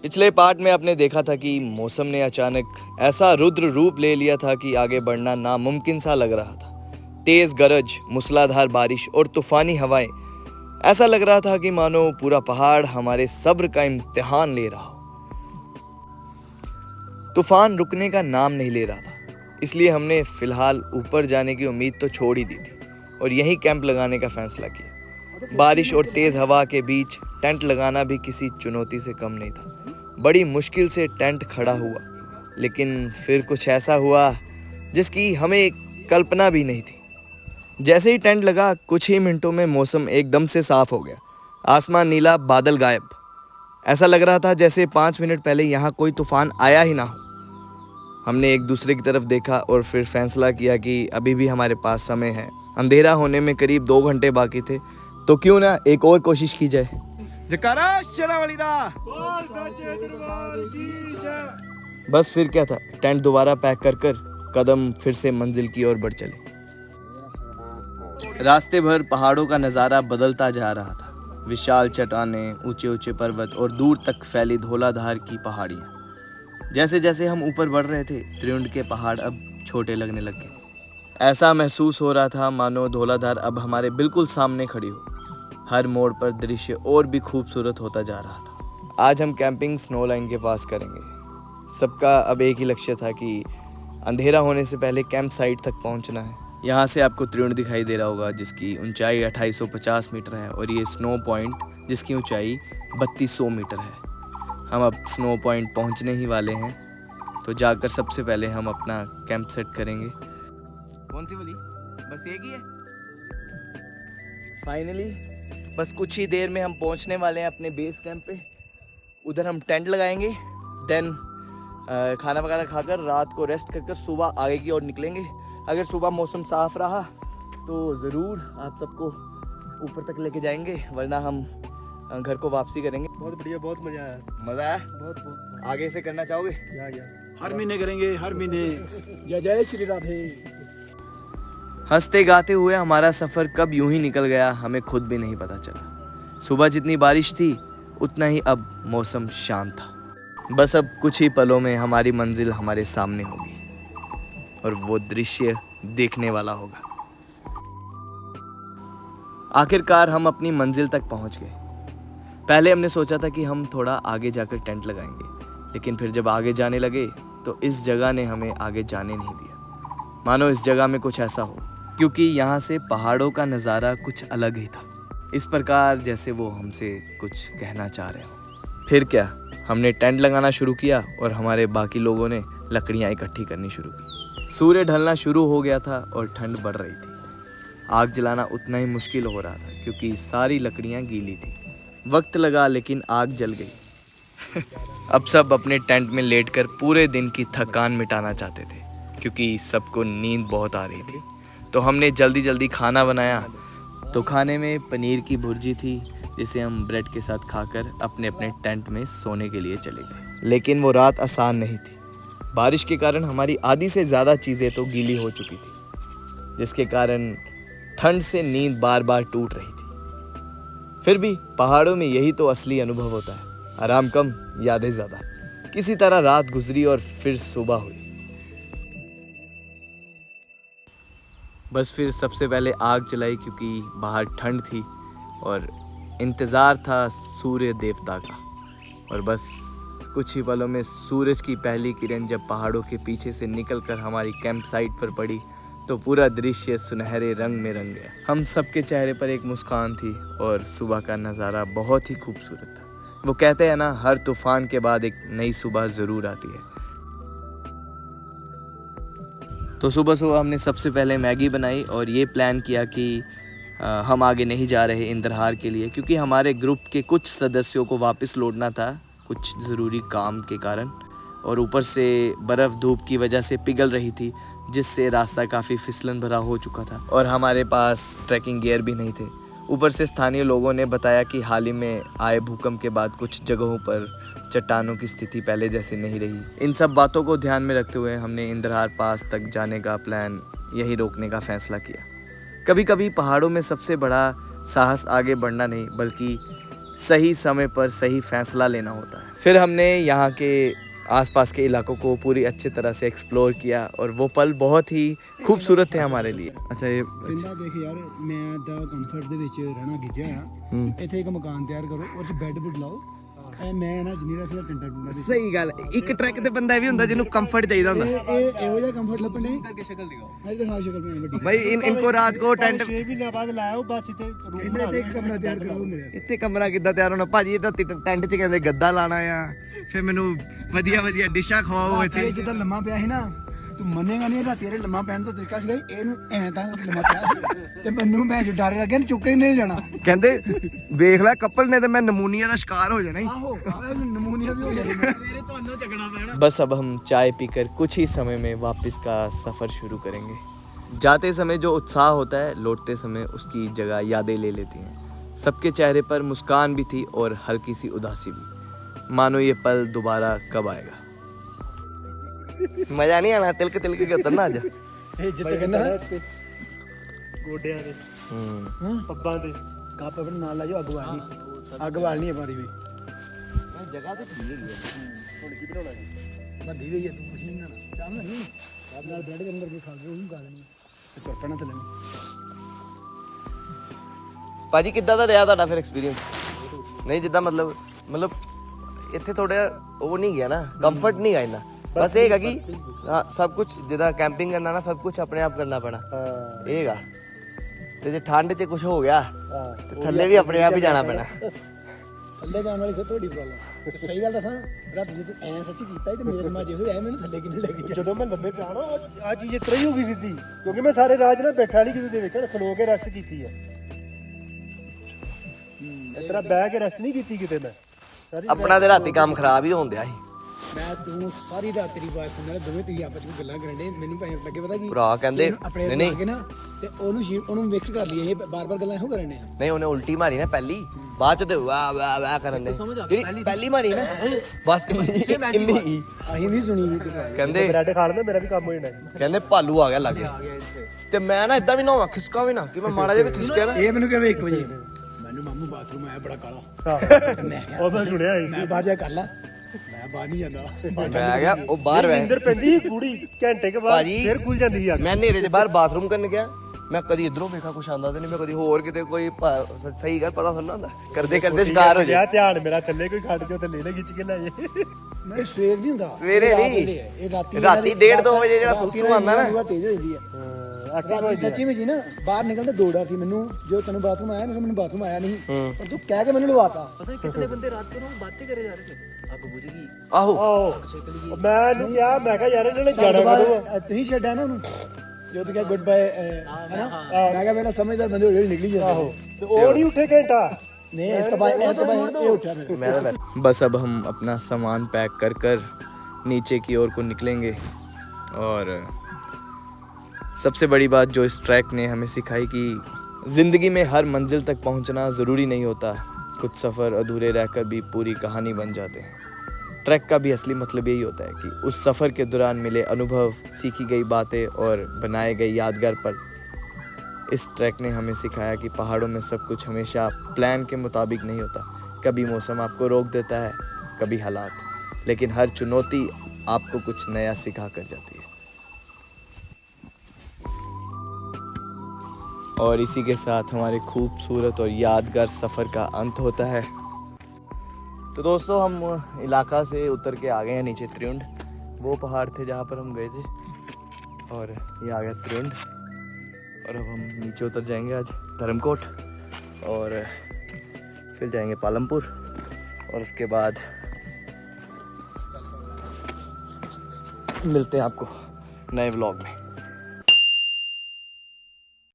पिछले पार्ट में आपने देखा था कि मौसम ने अचानक ऐसा रुद्र रूप ले लिया था कि आगे बढ़ना नामुमकिन सा लग रहा था। तेज गरज, मूसलाधार बारिश और तूफानी हवाएं, ऐसा लग रहा था कि मानो पूरा पहाड़ हमारे सब्र का इम्तिहान ले रहा हो। तूफान रुकने का नाम नहीं ले रहा था, इसलिए हमने फिलहाल ऊपर जाने की उम्मीद तो छोड़ ही दी थी और यहीं कैंप लगाने का फैसला किया। बारिश और तेज हवा के बीच टेंट लगाना भी किसी चुनौती से कम नहीं था। बड़ी मुश्किल से टेंट खड़ा हुआ, लेकिन फिर कुछ ऐसा हुआ जिसकी हमें कल्पना भी नहीं थी। जैसे ही टेंट लगा, कुछ ही मिनटों में मौसम एकदम से साफ हो गया। आसमान नीला, बादल गायब। ऐसा लग रहा था जैसे 5 मिनट पहले यहाँ कोई तूफान आया ही ना हो। हमने एक दूसरे की तरफ देखा और फिर फैसला किया कि अभी भी हमारे पास समय है। अंधेरा होने में करीब 2 घंटे बाकी थे, तो क्यों ना एक और कोशिश की जाए। बस फिर क्या था, टेंट दोबारा पैक कर कदम फिर से मंजिल की ओर बढ़ चले। रास्ते भर पहाड़ों का नज़ारा बदलता जा रहा था। विशाल चट्टानें, ऊंचे ऊंचे पर्वत और दूर तक फैली धौलाधार की पहाड़ियाँ। जैसे जैसे हम ऊपर बढ़ रहे थे, त्रिउंड के पहाड़ अब छोटे लगने लग गए। ऐसा महसूस हो रहा था मानो धौलाधार अब हमारे बिल्कुल सामने खड़ी हो। हर मोड़ पर दृश्य और भी खूबसूरत होता जा रहा था। आज हम कैंपिंग स्नो लाइन के पास करेंगे। सबका अब एक ही लक्ष्य था कि अंधेरा होने से पहले कैंप साइट तक पहुंचना है। यहाँ से आपको त्रिउंड दिखाई दे रहा होगा, जिसकी ऊंचाई 2850 मीटर है और ये स्नो पॉइंट जिसकी ऊंचाई 3200 मीटर है। हम अब स्नो पॉइंट पहुँचने ही वाले हैं, तो जाकर सबसे पहले हम अपना कैंप सेट करेंगे। कौन सी वाली? बस एक ही है। फाइनली बस कुछ ही देर में हम पहुँचने वाले हैं अपने बेस कैंप पे। उधर हम टेंट लगाएंगे, देन खाना वगैरह खाकर रात को रेस्ट कर सुबह आगे की ओर निकलेंगे। अगर सुबह मौसम साफ रहा तो ज़रूर आप सबको ऊपर तक लेके जाएंगे, वरना हम घर को वापसी करेंगे। बहुत बढ़िया, बहुत मजा आया। मज़ा आया? बहुत आगे से करना चाहोगे? हर महीने करेंगे, हर महीने। जय जय श्री राधे। हंसते गाते हुए हमारा सफ़र कब यूं ही निकल गया, हमें खुद भी नहीं पता चला। सुबह जितनी बारिश थी, उतना ही अब मौसम शांत था। बस अब कुछ ही पलों में हमारी मंजिल हमारे सामने होगी और वो दृश्य देखने वाला होगा। आखिरकार हम अपनी मंजिल तक पहुंच गए। पहले हमने सोचा था कि हम थोड़ा आगे जाकर टेंट लगाएंगे, लेकिन फिर जब आगे जाने लगे तो इस जगह ने हमें आगे जाने नहीं दिया। मानो इस जगह में कुछ ऐसा हो, क्योंकि यहाँ से पहाड़ों का नज़ारा कुछ अलग ही था। इस प्रकार जैसे वो हमसे कुछ कहना चाह रहे हो। फिर क्या, हमने टेंट लगाना शुरू किया और हमारे बाकी लोगों ने लकड़ियाँ इकट्ठी करनी शुरू की। सूर्य ढलना शुरू हो गया था और ठंड बढ़ रही थी। आग जलाना उतना ही मुश्किल हो रहा था क्योंकि सारी लकड़ियाँ गीली थी। वक्त लगा, लेकिन आग जल गई। अब सब अपने टेंट में लेटकर पूरे दिन की थकान मिटाना चाहते थे, क्योंकि सबको नींद बहुत आ रही थी। तो हमने जल्दी जल्दी खाना बनाया। तो खाने में पनीर की भुर्जी थी, जिसे हम ब्रेड के साथ खाकर अपने अपने टेंट में सोने के लिए चले गए। लेकिन वो रात आसान नहीं थी। बारिश के कारण हमारी आधी से ज़्यादा चीज़ें तो गीली हो चुकी थी, जिसके कारण ठंड से नींद बार बार टूट रही थी। फिर भी पहाड़ों में यही तो असली अनुभव होता है, आराम कम, यादें ज़्यादा। किसी तरह रात गुजरी और फिर सुबह हुई। बस फिर सबसे पहले आग जलाई, क्योंकि बाहर ठंड थी और इंतज़ार था सूर्य देवता का। और बस कुछ ही पलों में सूरज की पहली किरण जब पहाड़ों के पीछे से निकलकर हमारी कैंप साइट पर पड़ी, तो पूरा दृश्य सुनहरे रंग में रंग गया। हम सबके चेहरे पर एक मुस्कान थी और सुबह का नज़ारा बहुत ही खूबसूरत था। वो कहते हैं ना, हर तूफान के बाद एक नई सुबह ज़रूर आती है। तो सुबह सुबह हमने सबसे पहले मैगी बनाई और ये प्लान किया कि हम आगे नहीं जा रहे इंद्रहार के लिए, क्योंकि हमारे ग्रुप के कुछ सदस्यों को वापस लौटना था कुछ ज़रूरी काम के कारण, और ऊपर से बर्फ़ धूप की वजह से पिघल रही थी, जिससे रास्ता काफ़ी फिसलन भरा हो चुका था और हमारे पास ट्रैकिंग गियर भी नहीं थे। ऊपर से स्थानीय लोगों ने बताया कि हाल ही में आए भूकंप के बाद कुछ जगहों पर चट्टानों की स्थिति पहले जैसी नहीं रही। इन सब बातों को ध्यान में रखते हुए हमने इंद्रहार पास तक जाने का प्लान यहीं रोकने का फैसला किया। कभी कभी पहाड़ों में सबसे बड़ा साहस आगे बढ़ना नहीं, बल्कि सही समय पर सही फैसला लेना होता है। फिर हमने यहाँ के आसपास के इलाकों को पूरी अच्छी तरह से एक्सप्लोर किया और वो पल बहुत ही खूबसूरत थे हमारे लिए। अच्छा ये ਕਹਿੰਦਾ ਦੇਖ ਯਾਰ ਮੈਂ ਤਾਂ ਕੰਫਰਟ ਦੇ ਵਿੱਚ ਰਹਿਣਾ ਗਿੱਜਿਆ ਆ ਇੱਥੇ ਇੱਕ ਮਕਾਨ ਤਿਆਰ ਕਰੋ ਉਹ 'ਚ ਬੈੱਡ ਬੁੱਡ ਲਾਓ ਐ ਮੈਂ ਨਾ ਜਨੀਰਾ ਸੀ ਟੰਟਾ ਟੁੰਟਾ ਸਹੀ ਗੱਲ ਇੱਕ ਟਰੈਕ ਤੇ ਬੰਦਾ ਇਹ ਵੀ ਹੁੰਦਾ ਜਿਹਨੂੰ ਕੰਫਰਟ ਚਾਹੀਦਾ ਹੁੰਦਾ ਇਹ ਇਹੋ ਜਿਹਾ ਕੰਫਰਟ ਲੱਭਣ ਨਹੀਂ ਕਰਕੇ ਸ਼ਕਲ ਦਿਖਾਓ ਮੈਂ ਦਿਖਾ ਸ਼ਕਲ ਮੈਂ ਵੱਡੀ ਭਾਈ ਇनको ਰਾਤ ਕੋ ਟੈਂਟ 6 ਮਹੀਨੇ ਬਾਅਦ ਲਾਇਆ ਬਸ ਇੱਥੇ ਰੂਮ ਇਹਦੇ ਇੱਕ ਕਮਰਾ ਤਿਆਰ ਕਰੋ ਮੇਰੇ ਇੱਥੇ ਕਮਰਾ ਕਿੱਦਾਂ ਤਿਆਰ ਹੋਣਾ ਭਾਜੀ ਇਹ ਤਾਂ ਟੈਂਟ 'ਚ ਕਹਿੰਦੇ ਗੱਦਾ ਲਾਣਾ ਆ ਫਿਰ ਮੈਨੂੰ ਵਧੀਆ ਵਧੀਆ ਡਿਸ਼ਾਂ ਖਵਾਓ ਇੱਥੇ ਇਹ ਜਿੱਦਾਂ ਲੰਮਾ ਪਿਆ ਸੀ ਨਾ ਤੂੰ ਮੰਨੇਗਾ ਨਹੀਂ ਰਾਤੀ ਇਹਦੇ ਲੰਮਾ ਪੈਣ ਦਾ ਤਰੀਕਾ ਸੀਗਾ ਇਹਨੂੰ ਐਂ ਤਾਂ ਲੰਮਾ ਪਿਆ ਤੇ ਮੈਨੂੰ ਮੈਂ ਜੋ ਡਰ ਲੱਗਿਆ ਚੁੱਕ ਕੇ ਨਹੀਂ ਜਾਣਾ ਕਹਿੰਦੇ ਵੇਖ ਲੈ ਕਪਲ ਨੇ ਤੇ ਮੈਂ ਨਮੂਨੀਆ ਦਾ ਸ਼ਿਕਾਰ ਹੋ ਜਾਣਾ ਆਹੋ ਨਮੂਨੀਆ ਵੀ ਹੋ ਗਿਆ बस अब हम चाय पीकर कुछ ही समय में वापस का सफ़र शुरू करेंगे। जाते समय जो उत्साह होता है लौटते समय उसकी जगह यादें ले लेती हैं। सबके चेहरे पर मुस्कान भी थी और हल्की सी उदासी भी, मानो ये पल दोबारा कब आएगा। ਮਜ਼ਾ ਨਹੀਂ ਆਣਾ ਤਿਲਕ ਤਿਲਕ ਕੇ ਉਤਰਨਾ ਅੱਜ ਇਹ ਜਿੱਤੇ ਕਹਿੰਦਾ ਗੋਡਿਆਂ ਦੇ ਪੱਬਾਂ ਤੇ ਕੱਪ ਆਪਣੇ ਨਾਲ ਲੈ ਜਾਓ ਅੱਗ ਵਾਲਣੀ ਹੈ ਪਾਰੀ ਵੀ ਜਗ੍ਹਾ ਤੇ ਠੀਕ ਹੈਗੀ ਹੁਣ ਕੀ ਬਣਾਉਣਾ ਜੀ ਬੰਦੀ ਗਈ ਹੈ ਤੂੰ ਕੁਛ ਨਹੀਂ ਨਾ ਚਾਹ ਨਹੀਂ ਆਪ ਨਾਲ ਬ੍ਰੈਡ ਦੇ ਅੰਦਰ ਵੀ ਖਾ ਕੇ ਉਹਨੂੰ ਗਾ ਦੇਣੀ ਤੇ ਤੁਰ ਪੈਣਾ ਥੱਲੇ ਨੂੰ ਭਾਜੀ ਕਿੱਦਾਂ ਦਾ ਰਿਹਾ ਤੁਹਾਡਾ ਫਿਰ ਐਕਸਪੀਰੀਅੰਸ ਨਹੀਂ ਜਿੱਦਾਂ ਮਤਲਬ ਇੱਥੇ ਥੋੜਾ ਉਹ ਨਹੀਂ ਗਿਆ ਨਾ ਕੰਫਰਟ ਨਹੀਂ ਗਾ ਇੰਨਾ ਬਸ ਇਹ ਹੈਗਾ ਕਿ ਸਭ ਕੁਝ ਜਿੱਦਾਂ ਕੈਂਪਿੰਗ ਕਰਨਾ ਨਾ ਸਭ ਕੁਝ ਆਪਣੇ ਆਪ ਕਰਨਾ ਪੈਣਾ ਇਹ ਹੈਗਾ ਤੇ ਜੇ ਠੰਡ 'ਚ ਕੁਝ ਹੋ ਗਿਆ ਤੇ ਥੱਲੇ ਵੀ ਆਪਣੇ ਆਪ ਹੀ ਜਾਣਾ ਪੈਣਾ ਥੱਲੇ ਜਾਣ ਵਾਲੀ ਸਭ ਤੋਂ ਵੱਡੀ ਪ੍ਰੋਬਲਮ ਤੇ ਸਹੀ ਗੱਲ ਦੱਸਾਂ ਰਾਤ ਜੇ ਤੂੰ ਐਂ ਸੱਚੀ ਕੀਤਾ ਤੇ ਮੇਰੇ ਦਿਮਾਗ 'ਚ ਇਹੋ ਐ ਮੈਨੂੰ ਥੱਲੇ ਕਿੰਨੇ ਲੈ ਕੇ ਜਦੋਂ ਮੈਂ ਲੰਬੇ ਪਿਆ ਨਾ ਆ ਚੀਜ਼ ਇਸ ਤਰ੍ਹਾਂ ਹੀ ਹੋ ਗਈ ਸਿੱਧੀ ਕਿਉਂਕਿ ਮੈਂ ਸਾਰੇ ਰਾਜ ਨਾਲ ਬੈਠਾ ਨਹੀਂ ਕਿਤੇ ਦੇ ਵਿੱਚ ਖਲੋ ਕੇ ਰੈਸਟ ਕੀਤੀ ਹੈ ਇਸ ਤਰ੍ਹਾਂ ਬਹਿ ਕੇ ਰੈਸਟ ਨਹੀਂ ਕੀਤੀ ਕਿਤੇ ਮੈਂ ਆਪਣਾ ਤੇ ਰਾਤੀ ਕੰਮ ਖਰਾਬ ਹੀ ਹੋਣ ਦਿਆ ਸੀ ਮੈਂ ਤੂੰ ਸਾਰੀ ਰਾਤ ਤੇਰੀ ਆਵਾਜ਼ ਸੁਣ ਰਿਹਾ ਦੋਵੇਂ ਤੁਸੀਂ ਆਪਸ ਵਿੱਚ ਗੱਲਾਂ ਕਰਨ ਦੇ ਮੈਨੂੰ ਭਾਵੇਂ ਲੱਗੇ ਪਤਾ ਕੀ ਭਰਾ ਕਹਿੰਦੇ ਆਪਣੇ ਨਹੀਂ ਲਾ ਕੇ ਨਾ ਤੇ ਉਹਨੂੰ ਮਿਕਸ ਕਰ ਲਈਏ ਇਹ ਬਾਰ-ਬਾਰ ਗੱਲਾਂ ਇਹੋ ਕਰਨੇ ਆ ਨਹੀਂ ਉਹਨੇ ਉਲਟੀ ਮਾਰੀ ਨਾ ਪਹਿਲੀ ਬਾਅਦ ਚ ਤੇ ਵਾਹ ਵਾਹ ਵਾਹ ਕਰਨ ਦੇ ਜਿਹੜੀ ਪਹਿਲੀ ਮਾਰੀ ਨਾ ਬਸ ਇੰਨੀ ਅਸੀਂ ਵੀ ਸੁਣੀ ਸੀ ਕਹਿੰਦੇ ਬ੍ਰੈਡ ਖਾ ਲੈਂਦਾ ਮੇਰਾ ਵੀ ਕੰਮ ਹੋ ਜਾਣਾ ਕਹਿੰਦੇ ਭਾਲੂ ਆ ਗਿਆ ਲਾਗੇ ਤੇ ਮੈਂ ਨਾ ਇਦਾਂ ਵੀ ਨਾ ਹੋਵਾਂ ਖਿਸਕਾ ਵੀ ਨਾ ਕਿ ਮੈਂ ਮਾੜਾ ਜਿਹਾ ਵੀ ਖਿਸਕਿਆ ਨਾ ਇਹ ਮੈਨੂੰ ਕਹਿੰਦੇ 1 ਵਜੇ ਮੈਨੂੰ ਮਾਮੂ ਬਾਥਰੂਮ ਆਇਆ ਬੜਾ ਕਾਲਾ ਮੈਂ ਕਿਹਾ ਉਹ ਮੈਂ ਸੁਣਿਆ ਸੀ ਮੈਂ ਬਾਹਰ ਜਾ ਕਰ ਲਾ ਮੈਂ ਬਾਹਰ ਨਹੀਂ ਜਾਂਦਾ ਮੈਂ ਗਿਆ ਉਹ ਬਾਹਰ ਵੈ ਨੀਂਦਰ ਪੈਂਦੀ ਕੁੜੀ ਘੰਟੇ ਕੇ ਬਾਅਦ ਭਾਜੀ ਫਿਰ ਖੁੱਲ ਜਾਂਦੀ ਆ ਮੈਂ ਹਨੇਰੇ 'ਚ ਬਾਹਰ ਬਾਥਰੂਮ ਕਰਨ ਗਿਆ ਮੈਂ ਕਦੀ ਇਧਰੋਂ ਵੇਖਾ ਕੁਛ ਆਂਦਾ ਤੇ ਨਹੀਂ ਮੈਂ ਕਦੀ ਹੋਰ ਕਿਤੇ ਕੋਈ ਸਹੀ ਗੱਲ ਪਤਾ ਸੁਣਨਾ ਹੁੰਦਾ ਕਰਦੇ ਕਰਦੇ ਸ਼ਿਕਾਰ ਹੋ ਜਾ ਧਿਆਨ ਮੇਰਾ ਥੱਲੇ ਕੋਈ ਖੱਡ ਜੋ ਥੱਲੇ ਨਾ ਖਿੱਚ ਕੇ ਲੈ ਜੇ ਮੈਂ ਸਵੇਰ ਨਹੀਂ ਹੁੰਦਾ ਸਵੇਰੇ ਨਹੀਂ ਇਹ ਰਾਤੀ 1:30-2 ਵਜੇ ਜਿਹੜਾ ਸੁਸੂ ਆਂਦਾ ਨਾ ਤੇਜ਼ ਹੋ ਜਾਂਦੀ ਹੈ ਸੱਚੀ ਵਿੱਚ ਨਾ ਬਾਹਰ ਨਿਕਲਦੇ ਦੋ ਡਰ ਸੀ ਮੈਨੂੰ ਜੋ ਤੈਨੂੰ ਬਾਥਰੂਮ ਆਇਆ ਮੈਨੂੰ ਬਾਥਰੂਮ ਆਇਆ ਨਹੀਂ ਪਰ ਤੂੰ ਕਹਿ ਕੇ ਮੈਨੂੰ ਲਵਾਤਾ ਪਤਾ ਕਿਤਨੇ ਬੰਦੇ ਰਾਤ ਨੂੰ ਬਾतें करे जा रहे थे ਅੱਗ ਬੁਝ ਗਈ ਆਹੋ ਆਹੋ ਮੈਂ ਇਹਨੂੰ ਕਿਹਾ ਮੈਂ ਕਿਹਾ ਯਾਰ ਇਹਨਾਂ ਨੇ ਜਾਣਾ ਕਦੋਂ ਤੁਸੀਂ ਛੱਡਿਆ ਨਾ ਉਹਨੂੰ ਜੋ ਤੂੰ ਕਿਹਾ ਗੁੱਡ ਬਾਏ ਹੈਨਾ ਮੈਂ ਕਿਹਾ ਮੇਰਾ ਸਮਝਦਾਰ ਬੰਦੇ ਹੌਲੀ ਨਿਕਲੀ ਜਾਂਦੇ ਆਹੋ ਤੇ ਉਹ ਨਹੀਂ ਉੱਠੇ ਘੰਟਾ नहीं इसका भाई ये उठा फिर बस अब हम अपना सामान पैक कर कर नीचे की ओर को निकलेंगे। और सबसे बड़ी बात जो इस ट्रैक ने हमें सिखाई कि ज़िंदगी में हर मंजिल तक पहुंचना ज़रूरी नहीं होता, कुछ सफ़र अधूरे रहकर भी पूरी कहानी बन जाते हैं। ट्रैक का भी असली मतलब यही होता है कि उस सफ़र के दौरान मिले अनुभव, सीखी गई बातें और बनाए गए यादगार पल। इस ट्रैक ने हमें सिखाया कि पहाड़ों में सब कुछ हमेशा प्लान के मुताबिक नहीं होता। कभी मौसम आपको रोक देता है, कभी हालात, लेकिन हर चुनौती आपको कुछ नया सिखा कर जाती है। और इसी के साथ हमारे खूबसूरत और यादगार सफ़र का अंत होता है। तो दोस्तों हम इलाका से उतर के आ गए हैं नीचे त्रियुंड, वो पहाड़ थे जहाँ पर हम गए थे और ये आ गया त्रियुंड। और अब हम नीचे उतर जाएंगे आज धर्मकोट और फिर जाएंगे पालमपुर और उसके बाद मिलते हैं आपको नए व्लॉग में।